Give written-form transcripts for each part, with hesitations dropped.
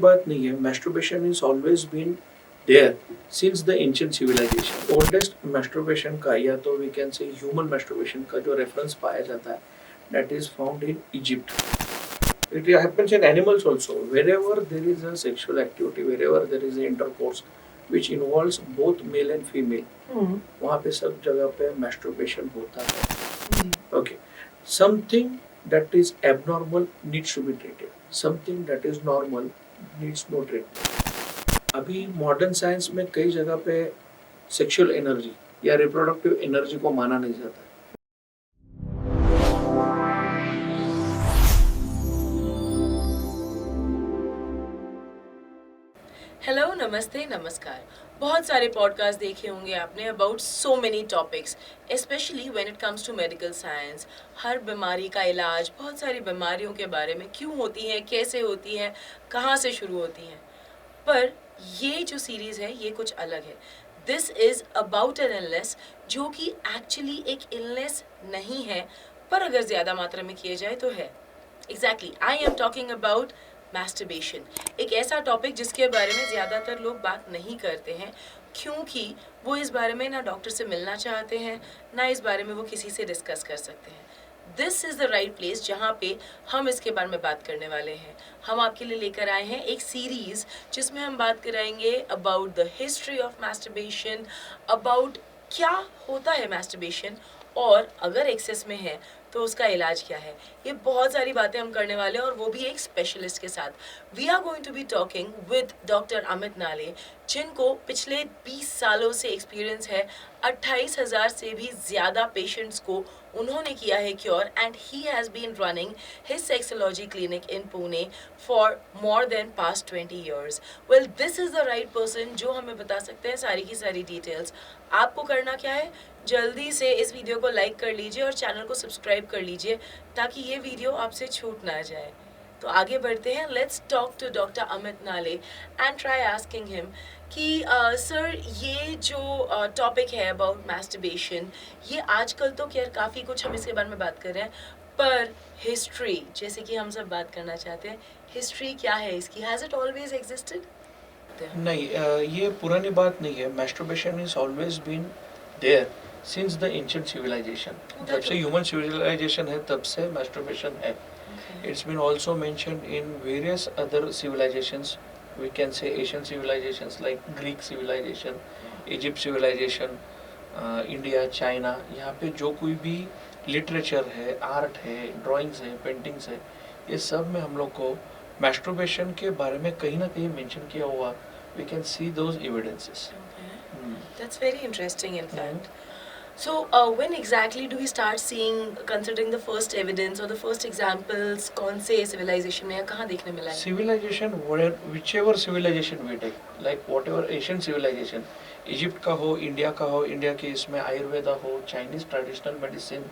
बात नहीं है, masturbation is always been there since the ancient civilization. Oldest masturbation का या तो we can say human masturbation का जो reference पाया जाता है, that is found in Egypt. It happens in animals also. Wherever there is a sexual activity, wherever there is intercourse, which involves both male and female, वहाँ पे सब जगह पे masturbation होता है. Okay. Something that is abnormal needs to be treated. Something that is normal needs no treatment. अभी modern science में कई जगह पे सेक्सुअल एनर्जी या रिप्रोडक्टिव एनर्जी को माना नहीं जाता है. हेलो, नमस्ते, नमस्कार. बहुत सारे पॉडकास्ट देखे होंगे आपने about so many topics, specially when it comes to medical science. हर बीमारी का इलाज, बहुत सारी बीमारियों के बारे में, क्यों होती है, कैसे होती है, कहाँ से शुरू होती हैं. पर ये जो सीरीज़ है ये कुछ अलग है. This is about an illness जो कि एक्चुअली एक इलनेस नहीं है, पर अगर ज़्यादा मात्रा में किए जाए तो है. Exactly, I am talking about masturbation. एक ऐसा टॉपिक जिसके बारे में ज़्यादातर लोग बात नहीं करते हैं, क्योंकि वो इस बारे में ना डॉक्टर से मिलना चाहते हैं, ना इस बारे में वो किसी से डिस्कस कर सकते हैं. This is the right place जहाँ पे हम इसके बारे में बात करने वाले हैं. हम आपके लिए लेकर आए हैं एक सीरीज़ जिसमें हम बात कराएंगे about the history of masturbation, about क्या होता है मैस्टरबेशन, और अगर एक्सेस में है तो उसका इलाज क्या है. ये बहुत सारी बातें हम करने वाले हैं, और वो भी एक स्पेशलिस्ट के साथ. We are going to be talking with doctor Amit Nale, जिनको पिछले 20 सालों से एक्सपीरियंस है. 28,000 से भी ज़्यादा पेशेंट्स को उन्होंने किया है cure, and he has been running his sexology clinic in Pune for more than past 20 years. Well, this is the right person जो हमें बता सकते हैं सारी की सारी डिटेल्स. आपको करना क्या है, जल्दी से इस वीडियो को लाइक कर लीजिए और चैनल को सब्सक्राइब कर लीजिए ताकि ये वीडियो आपसे छूट ना जाए. तो आगे बढ़ते हैं. Let's talk to doctor Amit Nale and try asking him कि सर, ये जो टॉपिक है अबाउट मैस्टरबेशन, ये आजकल तो खैर काफ़ी कुछ हम इसके बारे में बात कर रहे हैं, पर हिस्ट्री जैसे कि हम सब बात करना चाहते हैं, हिस्ट्री क्या है इसकी? Has it always existed? नहीं, ये पुरानी बात नहीं है. Masturbation is always been there since the ancient civilization. जब से ह्यूमन सिविलाइजेशन है तब से मैस्टरबेशन है. It's been also mentioned in various other civilizations. We can say Asian civilizations like Greek civilization, Egypt civilization, India, China. यहाँ पे जो कोई भी लिटरेचर है, आर्ट है, ड्राइंग्स है, पेंटिंग्स है, ये सब में हम लोग को मैस्टरबेशन के बारे में कहीं ना कहीं मेंशन किया हुआ. We can see those evidences. That's very interesting, in fact. So, when exactly do we start seeing, considering the first evidence or the first examples, कौन से civilization में या कहाँ देखने मिला है? Civilization, whichever civilization we take, like whatever Asian civilization, Egypt का हो, इंडिया का हो, इंडिया के इसमें आयुर्वेदा हो, चाइनीज ट्रेडिशनल मेडिसिन,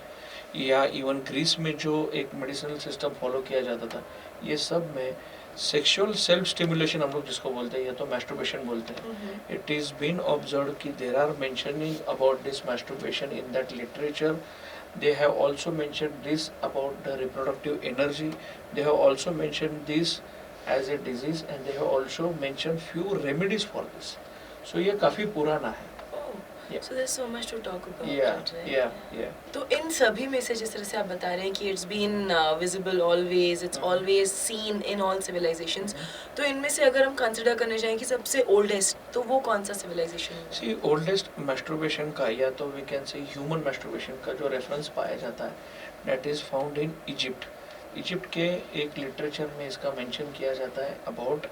या इवन ग्रीस में जो एक मेडिसिनल सिस्टम फॉलो किया जाता था, ये सब में सेक्सुअल सेल्फ स्टिमुलेशन हम लोग जिसको बोलते हैं या तो मैस्टरबेशन बोलते हैं. इट इज बीन ऑब्जर्व कि there are mentioning about this masturbation in that literature. They have also mentioned this about the reproductive energy. They have also mentioned this as a disease, and they have also mentioned few remedies for this. So ये काफी पुराना है. Yeah. So there's so much to talk about. Yeah. तो इन सभी में से जिस तरह से आप बता रहे हैं कि it's been visible always, it's always seen in all civilizations. तो इनमें से अगर हम कंसिडर करने जाएं कि सबसे oldest, तो वो कौन सा civilization है? See, oldest masturbation का या तो we can say human masturbation का जो रेफरेंस पाया जाता है, that is found in Egypt. Egypt के एक लिटरेचर में इसका मेंशन किया जाता है about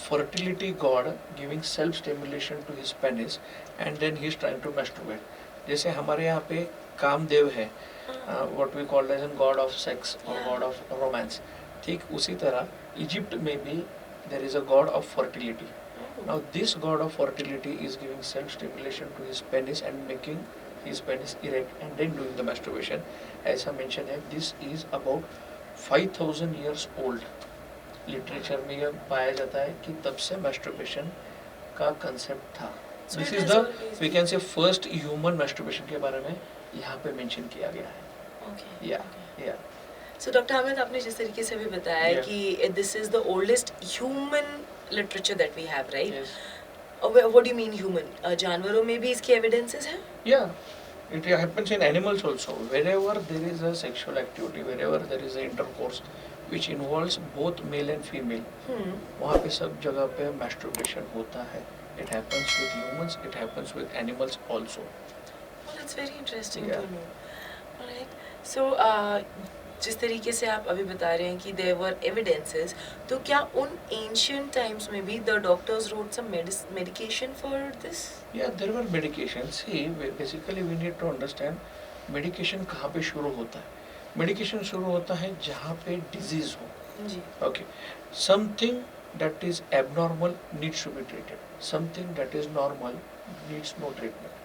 fertility god giving self stimulation to his penis and then he is trying to masturbate. जैसे हमारे यहाँ पे कामदेव है, what we call as a god of sex or god of romance, ठीक उसी तरह इजिप्ट में भी there is a god of fertility. Now this god of fertility is giving self stimulation to his penis and making his penis erect and then doing the masturbation. ऐसा mention है. This is about 5,000 years old. Literature में यह पाया जाता है कि तब से मैस्टरबेशन का कंसेप्ट था. This is the we can say first human masturbation के बारे में यहाँ पे मेंशन किया गया है. Okay. Yeah. So doctor Hamid, आपने जिस तरीके से अभी बताया Yeah. कि this is the oldest human literature that we have, right? Yes. What do you mean human? जानवरों में भी इसके एविडेंसेस हैं? Yeah. It happens in animals also. Wherever there is a sexual activity, wherever there is a intercourse which involves both male and female, वहाँ पे सब जगह पे masturbation होता है. It happens with humans. It happens with animals also. Well, that's very interesting Yeah. to know. Alright. So, जिस तरीके से आप अभी बता रहे हैं कि there were evidences, तो क्या उन ancient times में भी the doctors wrote some medication for this? Yeah, there were medications. See, basically we need to understand medication कहाँ पे शुरू होता है. Medication शुरू होता है जहाँ पे disease हो. जी. Okay. Something that is abnormal needs to be treated. Something that is normal needs no treatment.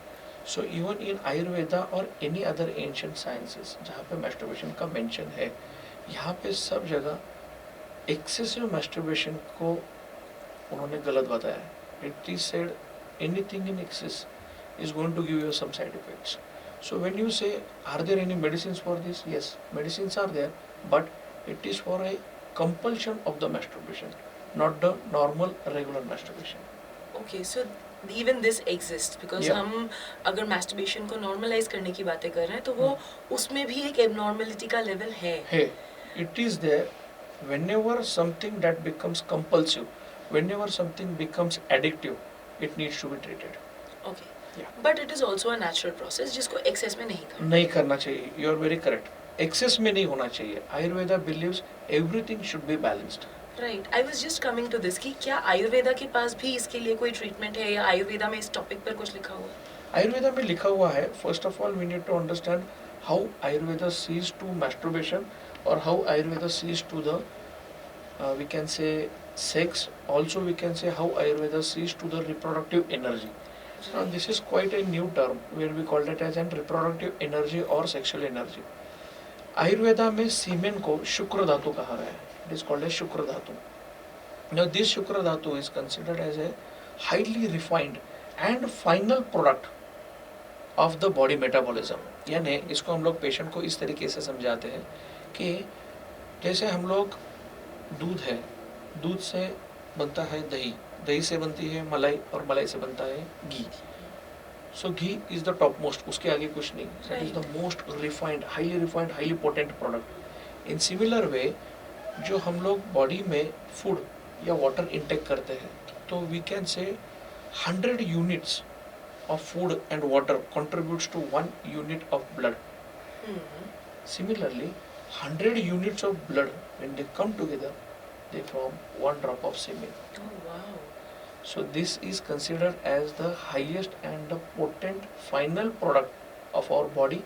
So even in Ayurveda or any other ancient sciences जहाँ पे masturbation का mention है, यहाँ पे सब जगह excessive masturbation को उन्होंने गलत बताया है. It is said anything in excess is going to give you some side effects. So when you say, are there any medicines for this? Yes, medicines are there, but it is for a compulsion of the masturbation, not the normal regular masturbation. Okay, so even this exists because Yeah. हम अगर masturbation को normalize करने की बातें कर रहे हैं तो वो उसमें भी एक abnormality का level है. Hey, it is there whenever something that becomes compulsive, whenever something becomes addictive, it needs to be treated. Okay. Yeah. But it is also a natural process जिसको excess में नहीं करना. नहीं करना चाहिए. You are very correct. Excess में नहीं होना चाहिए. Ayurveda believes everything should be balanced. Right. I was just coming to this कि क्या आयुर्वेदा के पास भी इसके लिए कोई ट्रीटमेंट है या आयुर्वेदा में इस टॉपिक पर कुछ लिखा हुआ है? आयुर्वेदा में लिखा हुआ है. First of all, we need to understand how Ayurveda sees to masturbation or how Ayurveda sees to the we can say sex. Also, we can say how Ayurveda sees to the reproductive energy. Now, this is quite a new term where we call it as an reproductive energy or sexual energy. Ayurveda में सीमेन को शुक्र धातु कहा गया है. It is called as शुक्र धातु. Now, this शुक्र धातु is considered as a highly refined and final product of the body metabolism. यानी इसको हम लोग पेशेंट को इस तरीके से समझाते हैं कि जैसे हम लोग दूध है, दूध से बनता है दही, दही से बनती है मलाई और मलाई से बनता है घी. So ghee is the topmost, उसके आगे कुछ नहीं. That is the most refined, highly potent product. In similar way, जो हम लोग बॉडी में फूड या वाटर इंटेक करते हैं, तो we can say 100 units of food and water contributes to 1 unit of blood. Similarly, 100 units of blood, when they come together, they form 1 drop of semen. Oh wow. So this is considered as the highest and the potent final product of our body,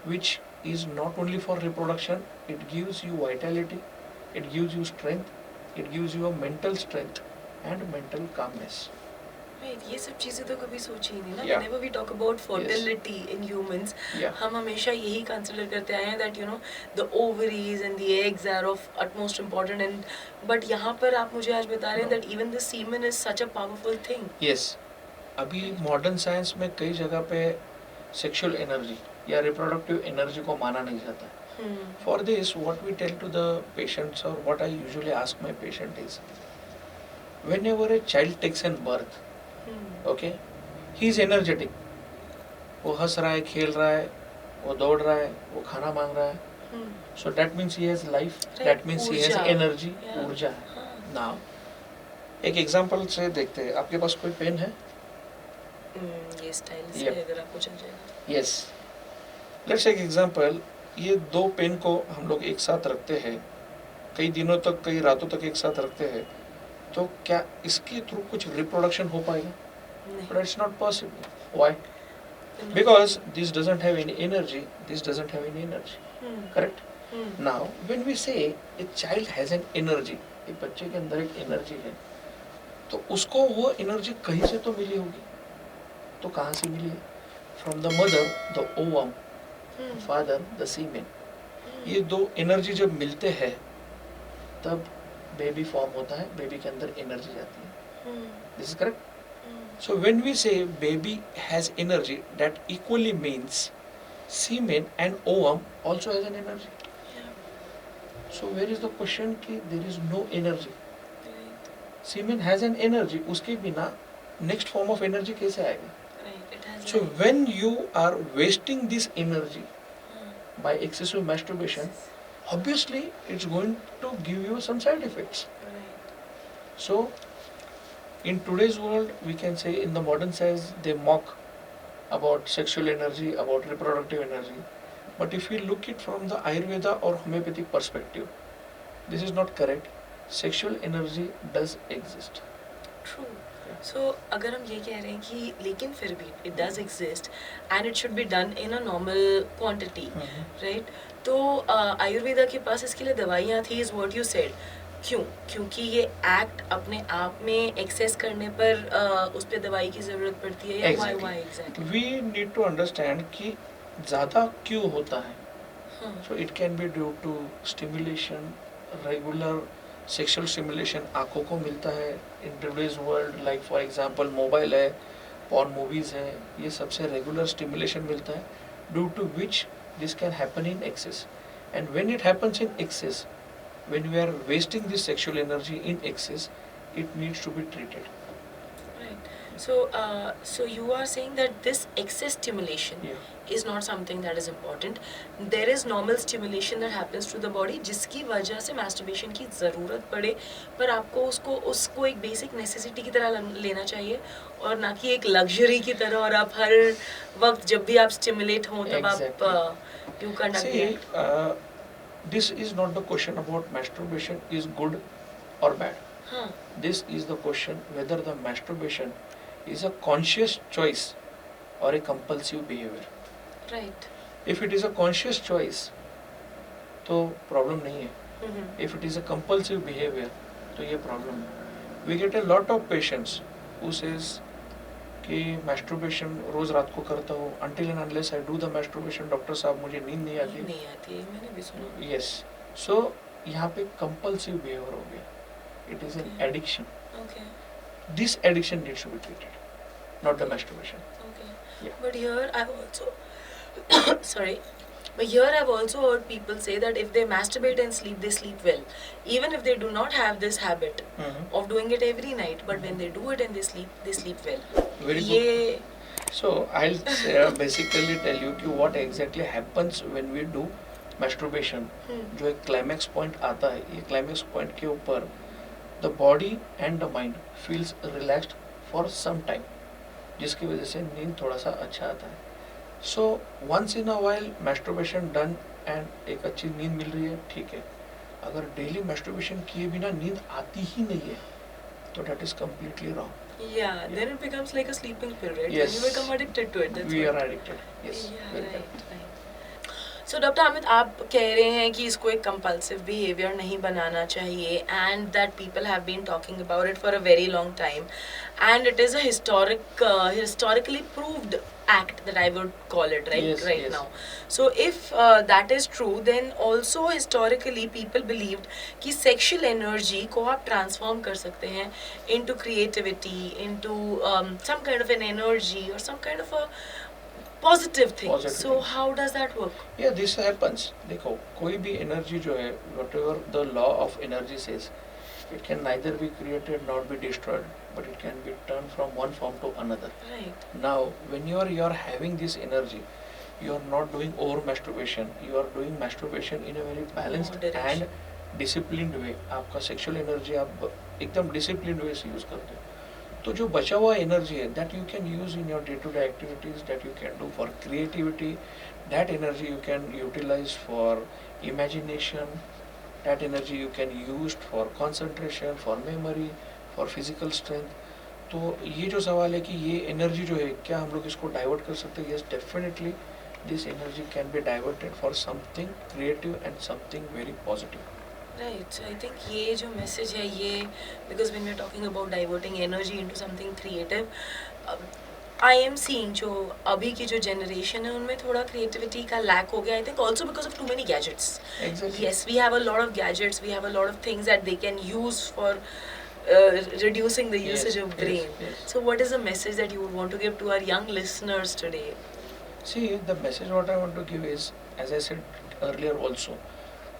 which is not only for reproduction, it gives you vitality, it gives you strength, it gives you a mental strength and mental calmness. Right, ये सब चीजें तो कभी सोची ही नहीं ना. Yeah. Whenever we talk about fertility in humans, Yeah. हम हमेशा यही consider करते आए हैं that you know the ovaries and the eggs are of utmost important and but यहाँ पर आप मुझे आज बता रहे हैं No. that even the semen is such a powerful thing. Yes, अभी मॉडर्न साइंस में कई जगह पे सेक्सुअल एनर्जी या रिप्रोडक्टिव एनर्जी को माना नहीं जाता है. For this, what we tell to the patients or what I usually ask my patient is, whenever a child takes an birth, okay, he is energetic. वो हंस रहा है, खेल रहा है, वो दौड़ रहा है, वो खाना मांग रहा है. So that means he has life. Right, That means he has ऊर्जा. energy. Yeah. ऊर्जा है. हाँ. Now, एक एग्जांपल से देखते हैं. आपके पास कोई पेन है? ये स्टाइल से Yep. अगर आपको चल जाएगा. Yes. Let's take example. ये 2 पेन को हम लोग एक साथ रखते हैं, कई दिनों तक, कई रातों तक एक साथ रखते हैं, तो क्या इसके थ्रू कुछ रिप्रोडक्शन हो पाएगा? नहीं. But it's not possible. Why? Because this doesn't have any energy. This doesn't have any energy. Correct? Now, when we say a child has an energy, एक बच्चे के अंदर एक एनर्जी है, तो उसको वो एनर्जी कहीं से तो मिली होगी. तो कहाँ से मिली है? From the mother, the ovum, father, the semen. ये 2 एनर्जी जब मिलते हैं, तब बेबी फॉर्म होता है, बेबी के अंदर एनर्जी जाती है. This is correct? So when we say baby has energy, that equally means semen and ovum also has an energy. So where is the question कि there is no energy? Right. Semen has an energy. उसके बिना next form of energy कैसे आएगा? Right. It has So life. when you are wasting this energy Hmm. by excessive masturbation, obviously it's going to give you some side effects. Right. So in today's world, we can say in the modern science they mock about sexual energy, about reproductive energy. But if we look it from the Ayurveda or homeopathic perspective, this is not correct. Sexual energy does exist. True. So अगर हम ये कह रहे हैं कि लेकिन फिर भी it does exist and it should be done in a normal quantity, right? तो आयुर्वेदा के पास इसके लिए दवाइयाँ थी is what you said. क्यों? क्योंकि ये एक्ट अपने आप में एक्सेस करने पर उस पे दवाई की ज़रूरत पड़ती है या Exactly. why exactly? We need to understand कि ज़्यादा क्यों होता है. हाँ. So it can be due to stimulation, regular sexual stimulation आँखों को मिलता है in today's world, like for example mobile है, porn movies है, ये सबसे regular stimulation मिलता है, due to which this can happen in excess. And when it happens in excess, when we are wasting this sexual energy in excess, it needs to be treated. Right. So you are saying that this excess stimulation Yeah. is not something that is important. There is normal stimulation that happens to the body जिसकी वजह से masturbation की ज़रूरत पड़े, पर आपको उसको एक basic necessity की तरह लेना चाहिए और ना कि एक luxury की तरह और आप हर वक्त जब भी आप stimulate हों तब Exactly. आप you conduct See, it. this is not the question about masturbation is good or bad. हाँ. This is the question whether the masturbation is a conscious choice or a compulsive behavior. Right. If it is a conscious choice, तो problem नहीं है. Mm-hmm. If it is a compulsive behavior, तो ये problem है. We get a lot of patients who says कि masturbation रोज रात को करता हूँ. Until and unless I do the masturbation, doctor साहब मुझे नींद नहीं आती. नहीं आती है, मैंने भी सुना. Yes. So यहाँ पे compulsive behavior हो गया. It is an Okay. addiction. Okay. This addiction needs to be treated, not the masturbation. Okay. Yeah. But here I've also sorry. But here I've also heard people say that if they masturbate and sleep, they sleep well. Even if they do not have this habit of doing it every night, but when they do it and they sleep well. Very good. ये So I'll basically tell you कि what exactly happens when we do masturbation. जो एक climax point आता है, ये climax point के ऊपर the body and the mind feels relaxed for some time, जिसकी वजह से नींद थोड़ा सा अच्छा आता है. So once in a while masturbation done and एक अच्छी नींद मिल रही है, ठीक है. अगर daily masturbation किए बिना नींद आती ही नहीं है, तो that is completely wrong. yeah, then it becomes like a sleeping pill, right? Yes. Then you become addicted to it. That's We what. are addicted. Yes. Yeah, very right, correct. right. So doctor Amit आप कह रहे हैं कि इसको एक compulsive behaviour नहीं बनाना चाहिए and that people have been talking about it for a very long time and it is a historically proved act that I would call it right Yes, right yes. now. So if that is true, then also historically people believed कि sexual energy को आप transform कर सकते हैं into creativity, into some kind of an energy or some kind of a positive thing. Positive So thing. how does that work? Yeah, this happens. देखो कोई भी energy जो है, whatever the law of energy says, it can neither be created nor be destroyed, but it can be turned from one form to another. Right. Now, when you are having this energy, you are not doing over masturbation. You are doing masturbation in a very balanced Moderation. and disciplined way. आपका sexual energy आप एकदम disciplined way से use करते हो. तो जो बचा हुआ एनर्जी है that you can use in your day-to-day activities, that you can do for creativity, that energy you can utilize for imagination, that energy you can use for concentration, for memory, for physical strength. तो ये जो सवाल है कि ये energy जो है क्या हम लोग इसको डाइवर्ट कर सकते हैं? Yes, definitely this energy can be diverted for something creative and something very positive. Right. So I think ये जो message है ये because when we're talking about diverting energy into something creative, I am seeing जो अभी की जो generation है उनमें थोड़ा creativity का lack हो गया. I think also because of too many gadgets. Exactly. Yes, we have a lot of gadgets. We have a lot of things that they can use for reducing the Yes, usage of yes, brain. yes. So what is the message that you would want to give to our young listeners today? See, the message what I want to give is, as I said earlier also,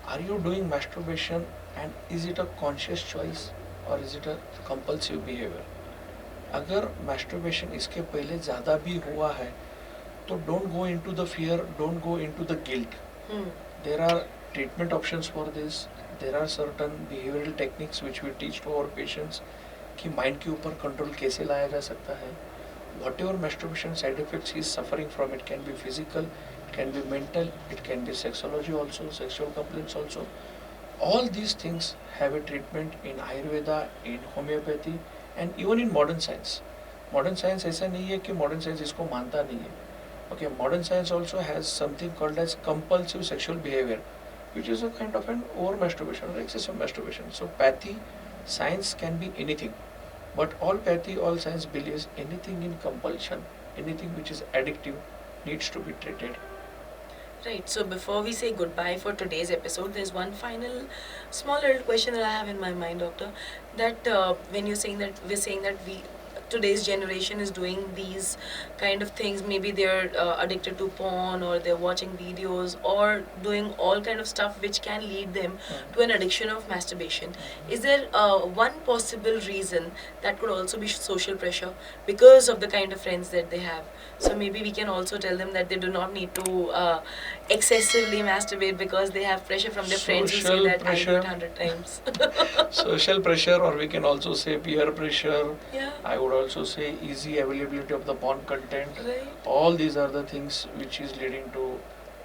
are you doing masturbation and is it a conscious choice or is it a compulsive behavior? अगर masturbation इसके पहले ज़्यादा भी हुआ है तो don't go into the fear, don't go into the guilt. There are treatment options for this. There are certain behavioral techniques which we teach to our patients कि mind के ऊपर control कैसे लाया जा सकता है. Whatever masturbation side effects he is suffering from, it can be physical, it can be mental, it can be sexology also, sexual complaints also. All these things have a treatment in Ayurveda, in homeopathy and even in modern science. Modern science ऐसा नहीं है कि modern science इसको मानता नहीं है. Okay, modern science also has something called as compulsive sexual behavior, which is a kind of an over masturbation or excessive masturbation. So pathy, science can be anything. But all pathy, all science believes anything in compulsion, anything which is addictive needs to be treated. Right, so before we say goodbye for today's episode, there's one final small little question that I have in my mind, doctor, that when you're saying that we're saying that today's generation is doing these kind of things, maybe they're addicted to porn or they're watching videos or doing all kind of stuff which can lead them to an addiction of masturbation. Is there one possible reason that could also be social pressure because of the kind of friends that they have? So maybe we can also tell them that they do not need to excessively masturbate because they have pressure from their friends who say Social that I do pressure. it 100 times. Social pressure, or we can also say peer pressure. Yeah. I would also say easy availability of the porn content. Right. All these are the things which is leading to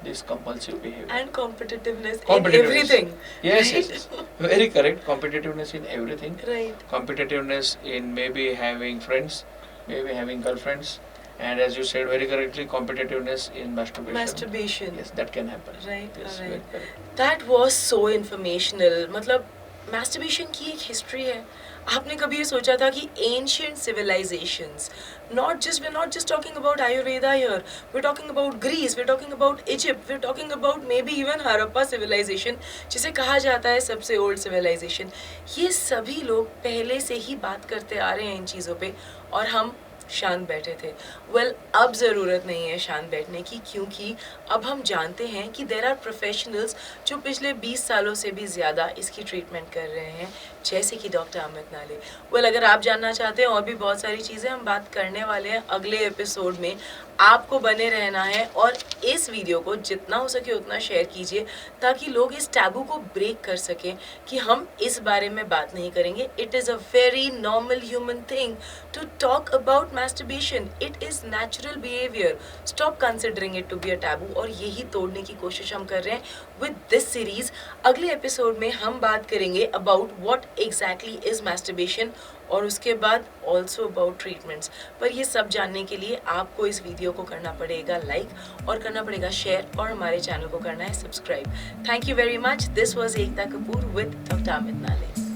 this compulsive behavior. And competitiveness, in Competitiveness. everything. Yes, right? yes, yes. Very correct. Competitiveness in everything. Right. Competitiveness in maybe having friends, maybe having girlfriends, and as you said very correctly, competitiveness in masturbation. Masturbation. Yes, that can happen. Right, Yes, alright. very correct. That was so informational. मतलब masturbation की एक history है. आपने कभी ये सोचा था कि ancient civilizations, we're not just talking about Ayurveda here. We're talking about Greece. We're talking about Egypt. We're talking about maybe even Harappa civilization, जिसे कहा जाता है सबसे old civilization. ये सभी लोग पहले से ही बात करते आ रहे हैं इन चीज़ों पे और हम शांत बैठे थे. वेल अब ज़रूरत नहीं है शांत बैठने की, क्योंकि अब हम जानते हैं कि देर आर प्रोफेशनल्स जो पिछले 20 सालों से भी ज़्यादा इसकी ट्रीटमेंट कर रहे हैं, जैसे कि डॉक्टर अमित नाले. वेल अगर आप जानना चाहते हैं और भी बहुत सारी चीज़ें हम बात करने वाले हैं अगले एपिसोड में. आपको बने रहना है और इस वीडियो को जितना हो सके उतना शेयर कीजिए ताकि लोग इस टैबू को ब्रेक कर सकें कि हम इस बारे में बात नहीं करेंगे. It is a very normal human thing to talk about masturbation. It is natural behavior. Stop considering it to be a taboo. और यही तोड़ने की कोशिश हम कर रहे हैं with this series. अगले एपिसोड में हम बात करेंगे about what exactly is masturbation और उसके बाद also about treatments. पर ये सब जानने के लिए आपको इस वीडियो को करना पड़ेगा लाइक और करना पड़ेगा शेयर और हमारे चैनल को करना है subscribe. Thank you very much. This was Ekta Kapoor with Dr. Amit Nale.